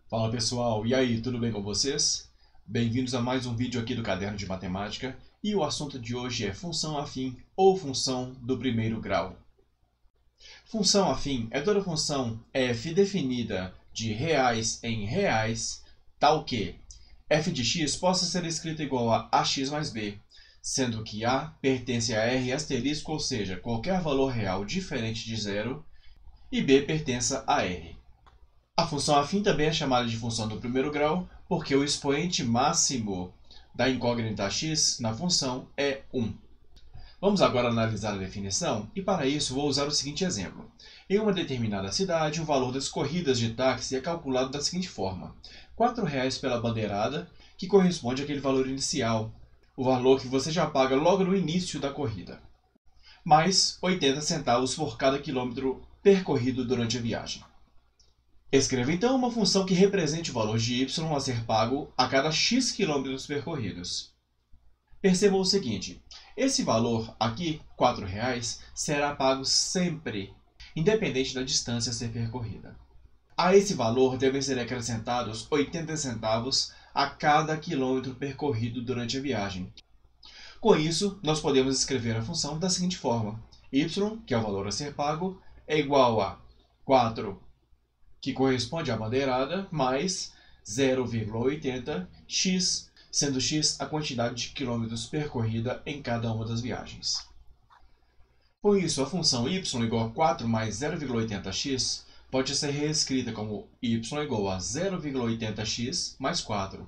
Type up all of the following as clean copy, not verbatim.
Fala pessoal, e aí, tudo bem com vocês? Bem-vindos a mais um vídeo aqui do Caderno de Matemática e o assunto de hoje é função afim ou função do primeiro grau. Função afim é toda função f definida de reais em reais, tal que f de x possa ser escrita igual a ax mais b, sendo que a pertence a r asterisco, ou seja, qualquer valor real diferente de zero, e b pertença a r. A função afim também é chamada de função do primeiro grau, porque o expoente máximo da incógnita x na função é 1. Vamos agora analisar a definição, e para isso vou usar o seguinte exemplo. Em uma determinada cidade, o valor das corridas de táxi é calculado da seguinte forma: R$ 4,00 pela bandeirada, que corresponde àquele valor inicial, o valor que você já paga logo no início da corrida, mais 80 centavos por cada quilômetro percorrido durante a viagem. Escreva então uma função que represente o valor de y a ser pago a cada x quilômetros percorridos. Percebam o seguinte: esse valor aqui, R$ 4,00, será pago sempre, independente da distância a ser percorrida. A esse valor devem ser acrescentados 80 centavos a cada quilômetro percorrido durante a viagem. Com isso, nós podemos escrever a função da seguinte forma: y, que é o valor a ser pago, é igual a 4, que corresponde à bandeirada, mais 0,80 x, sendo x a quantidade de quilômetros percorrida em cada uma das viagens. Com isso, a função y igual a 4 mais 0,80x pode ser reescrita como y igual a 0,80x mais 4.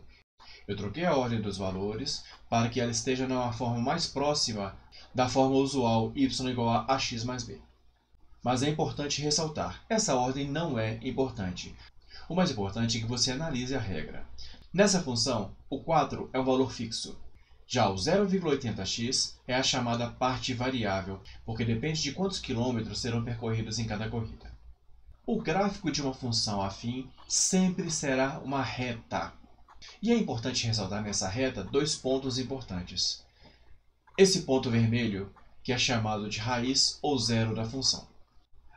Eu troquei a ordem dos valores para que ela esteja na forma mais próxima da forma usual y igual a ax mais b. Mas é importante ressaltar, essa ordem não é importante. O mais importante é que você analise a regra. Nessa função, o 4 é um valor fixo. Já o 0,80x é a chamada parte variável, porque depende de quantos quilômetros serão percorridos em cada corrida. O gráfico de uma função afim sempre será uma reta. E é importante ressaltar nessa reta dois pontos importantes. Esse ponto vermelho, que é chamado de raiz ou zero da função.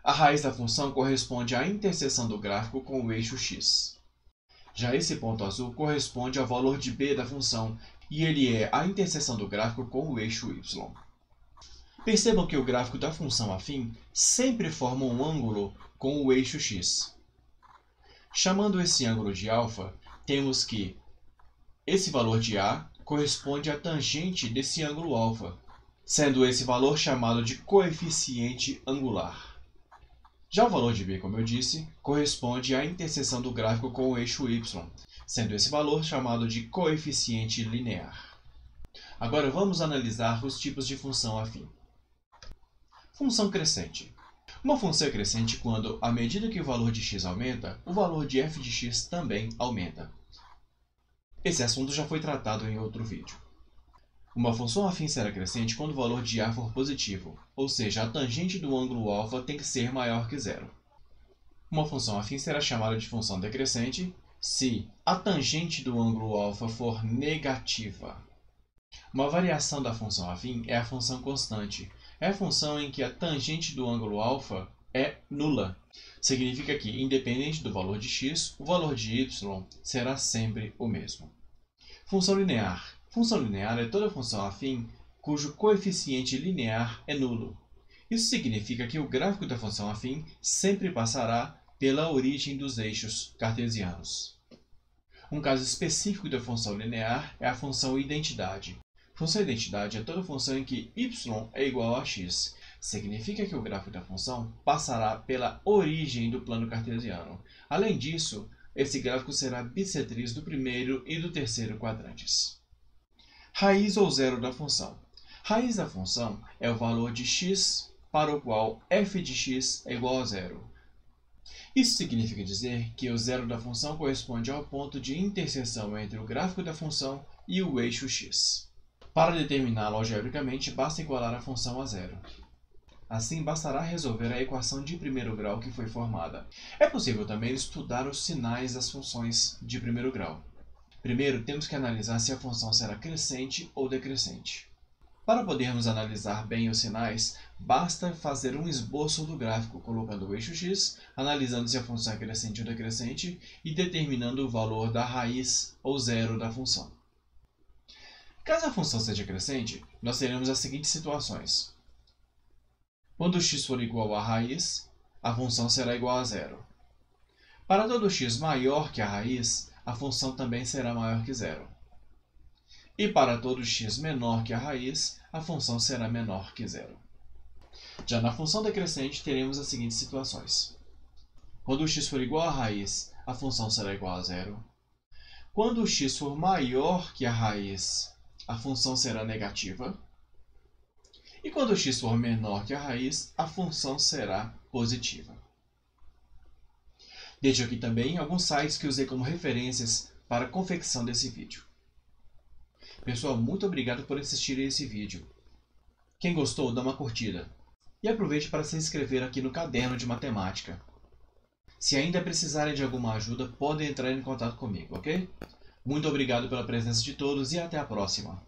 A raiz da função corresponde à interseção do gráfico com o eixo x. Já esse ponto azul corresponde ao valor de b da função, e ele é a interseção do gráfico com o eixo y. Percebam que o gráfico da função afim sempre forma um ângulo com o eixo x. Chamando esse ângulo de α, temos que esse valor de a corresponde à tangente desse ângulo α, sendo esse valor chamado de coeficiente angular. Já o valor de b, como eu disse, corresponde à interseção do gráfico com o eixo y, sendo esse valor chamado de coeficiente linear. Agora vamos analisar os tipos de função afim. Função crescente. Uma função é crescente quando, à medida que o valor de x aumenta, o valor de f de x também aumenta. Esse assunto já foi tratado em outro vídeo. Uma função afim será crescente quando o valor de a for positivo, ou seja, a tangente do ângulo α tem que ser maior que zero. Uma função afim será chamada de função decrescente se a tangente do ângulo α for negativa. Uma variação da função afim é a função constante. É a função em que a tangente do ângulo α é nula. Significa que, independente do valor de x, o valor de y será sempre o mesmo. Função linear. Função linear é toda função afim cujo coeficiente linear é nulo. Isso significa que o gráfico da função afim sempre passará pela origem dos eixos cartesianos. Um caso específico da função linear é a função identidade. Função identidade é toda função em que y é igual a x. Significa que o gráfico da função passará pela origem do plano cartesiano. Além disso, esse gráfico será bissetriz do primeiro e do terceiro quadrantes. Raiz ou zero da função. Raiz da função é o valor de x para o qual f de x é igual a zero. Isso significa dizer que o zero da função corresponde ao ponto de interseção entre o gráfico da função e o eixo x. Para determiná-lo algebricamente, basta igualar a função a zero. Assim, bastará resolver a equação de primeiro grau que foi formada. É possível também estudar os sinais das funções de primeiro grau. Primeiro, temos que analisar se a função será crescente ou decrescente. Para podermos analisar bem os sinais, basta fazer um esboço do gráfico, colocando o eixo x, analisando se a função é crescente ou decrescente e determinando o valor da raiz ou zero da função. Caso a função seja crescente, nós teremos as seguintes situações. Quando x for igual à raiz, a função será igual a zero. Para todo x maior que a raiz, a função também será maior que zero. E para todo x menor que a raiz, a função será menor que zero. Já na função decrescente, teremos as seguintes situações. Quando x for igual à raiz, a função será igual a zero. Quando x for maior que a raiz, a função será negativa. E quando x for menor que a raiz, a função será positiva. Deixo aqui também alguns sites que usei como referências para a confecção desse vídeo. Pessoal, muito obrigado por assistir a esse vídeo. Quem gostou, dá uma curtida. E aproveite para se inscrever aqui no Caderno de Matemática. Se ainda precisarem de alguma ajuda, podem entrar em contato comigo, ok? Muito obrigado pela presença de todos e até a próxima.